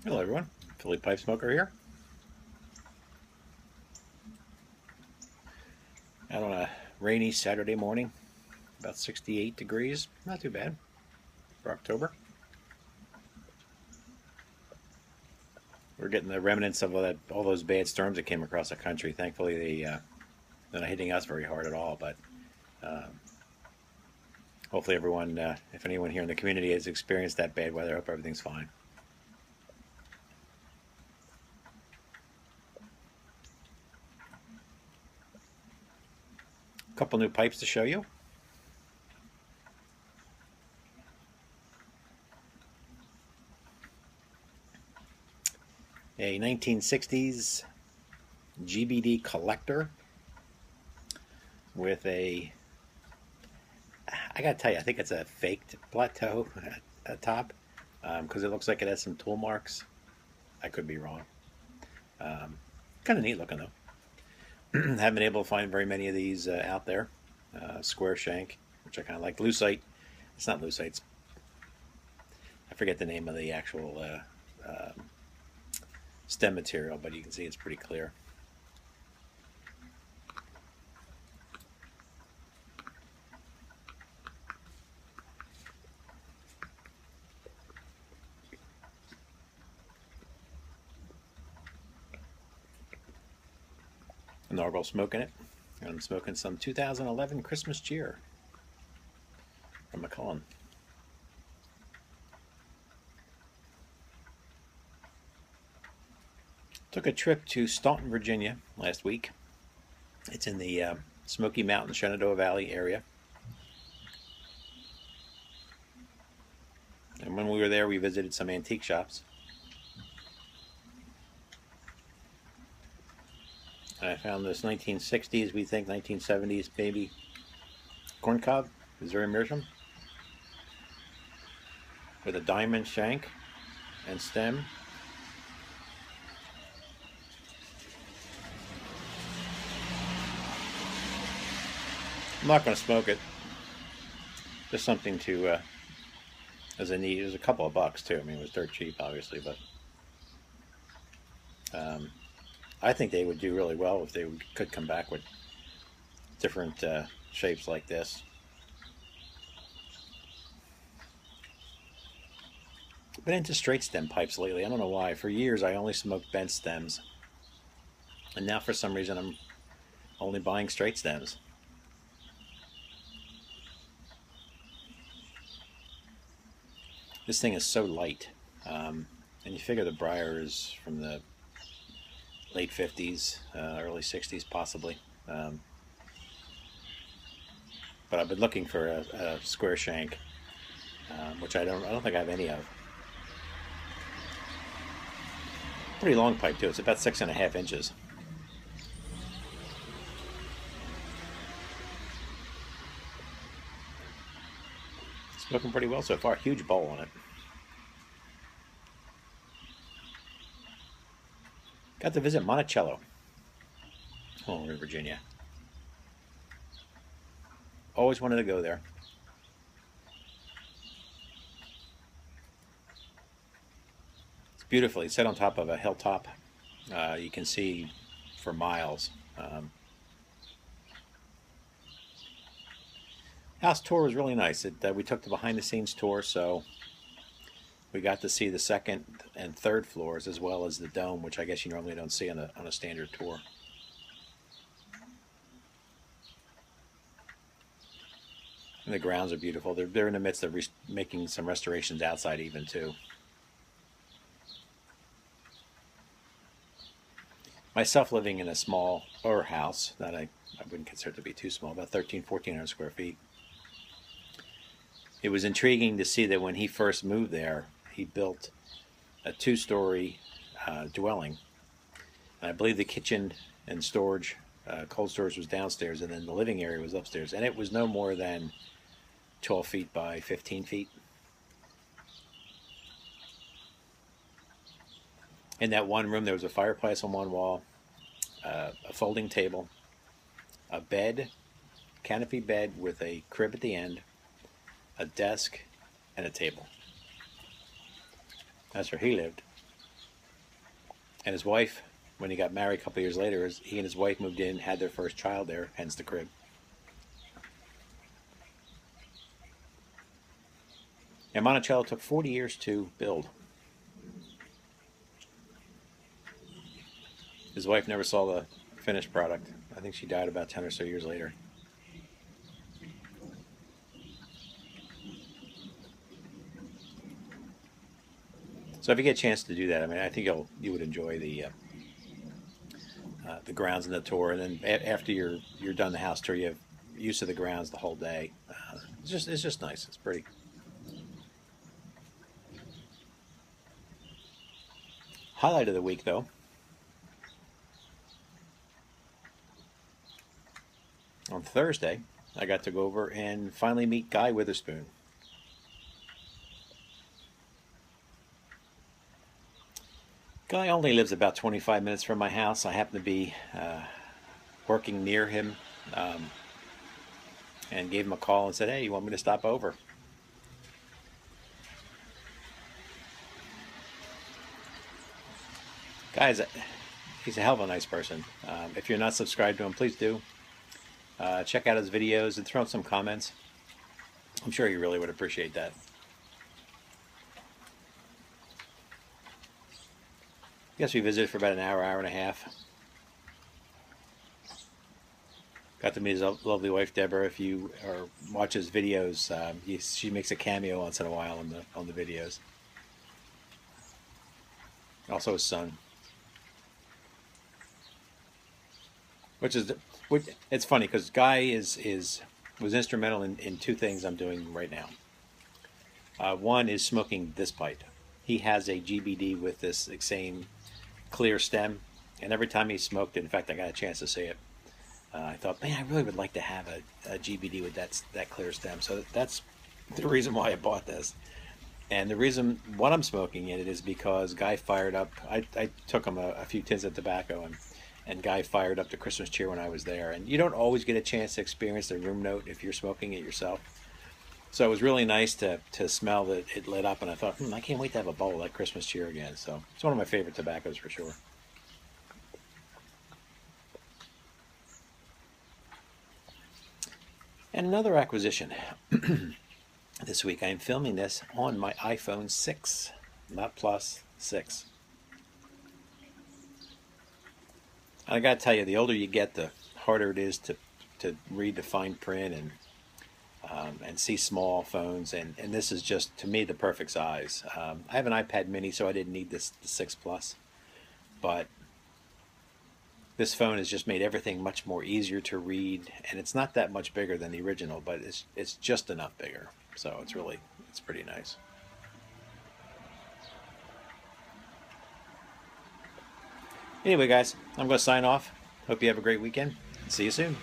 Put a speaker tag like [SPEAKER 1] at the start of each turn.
[SPEAKER 1] Hello everyone, Philly Pipe Smoker here. Out on a rainy Saturday morning, about 68 degrees, not too bad for October. We're getting the remnants of all those bad storms that came across the country. Thankfully, they're not hitting us very hard at all, but hopefully everyone, if anyone here in the community has experienced that bad weather, I hope everything's fine. A couple new pipes to show you. A 1960s GBD collector with I gotta tell you, I think it's a faked plateau at top because it looks like it has some tool marks. I could be wrong. Kind of neat looking though. Haven't been able to find very many of these out there. Square shank, which I kind of like. Lucite. It's not lucite. I forget the name of the actual stem material, but you can see it's pretty clear. A nargle smoking it. And I'm smoking some 2011 Christmas cheer from McCullen. Took a trip to Staunton, Virginia last week. It's in the Smoky Mountain, Shenandoah Valley area. And when we were there, we visited some antique shops. And I found this 1960s, we think 1970s baby corncob, Missouri Meerschaum, with a diamond shank and stem. I'm not going to smoke it. Just something to, as a need. It was a couple of bucks too. I mean, it was dirt cheap, obviously, but I think they would do really well if they could come back with different shapes like this. I've been into straight stem pipes lately. I don't know why. For years, I only smoked bent stems, and now for some reason, I'm only buying straight stems. This thing is so light, and you figure the briar is from the late 50s, early 60s possibly. But I've been looking for a square shank, which I don't think I have any of. Pretty long pipe too. It's about 6.5 inches. Smoking pretty well so far. Huge bowl on it. Got to visit Monticello, home in Virginia. Always wanted to go there. It's beautiful. It's set on top of a hilltop. You can see for miles. House tour was really nice. We took the behind-the-scenes tour, so we got to see the second and third floors as well as the dome, which I guess you normally don't see on a standard tour. And the grounds are beautiful. They're in the midst of making some restorations outside even too. Myself living in a smaller house that I wouldn't consider to be too small, about 1,400 square feet. It was intriguing to see that when he first moved there, he built a 2-story dwelling. And I believe the kitchen and storage, cold storage was downstairs, and then the living area was upstairs. And it was no more than 12 feet by 15 feet. In that one room, there was a fireplace on one wall, a folding table, a bed, canopy bed with a crib at the end, a desk, and a table. That's where he lived. And his wife, when he got married a couple years later, he and his wife moved in, had their first child there, hence the crib. And Monticello took 40 years to build. His wife never saw the finished product. I think she died about 10 or so years later. So if you get a chance to do that, I mean, I think you would enjoy the grounds and the tour. And then after you're done the house tour, you have use of the grounds the whole day. It's just nice. It's pretty. Highlight of the week, though. On Thursday, I got to go over and finally meet Guy Witherspoon. Guy only lives about 25 minutes from my house. I happen to be working near him, and gave him a call and said, "Hey, you want me to stop over?" Guy's he's a hell of a nice person. If you're not subscribed to him, please do. Check out his videos and throw in some comments. I'm sure he really would appreciate that. Guess we visited for about an hour, hour and a half. Got to meet his lovely wife Deborah. If you watch his videos, she makes a cameo once in a while on the videos. Also his son, it's funny because Guy was instrumental in two things I'm doing right now. One is smoking this pipe. He has a GBD with this same clear stem, and every time he smoked it, in fact I got a chance to see it, I thought, man, I really would like to have a GBD with that clear stem. So that's the reason why I bought this. And the reason what I'm smoking in it is because Guy fired up, I took him a few tins of tobacco, and Guy fired up the Christmas cheer when I was there. And you don't always get a chance to experience the room note if you're smoking it yourself. So it was really nice to smell that it lit up, and I thought, I can't wait to have a bowl of that Christmas cheer again. So it's one of my favorite tobaccos for sure. And another acquisition. This week I am filming this on my iPhone 6, not Plus, 6. And I gotta tell you, the older you get, the harder it is to read the fine print and see small phones, and this is just, to me, the perfect size. I have an iPad mini, so I didn't need the 6 Plus, but this phone has just made everything much more easier to read, and it's not that much bigger than the original, but it's just enough bigger, so it's pretty nice. Anyway, guys, I'm going to sign off. Hope you have a great weekend. See you soon.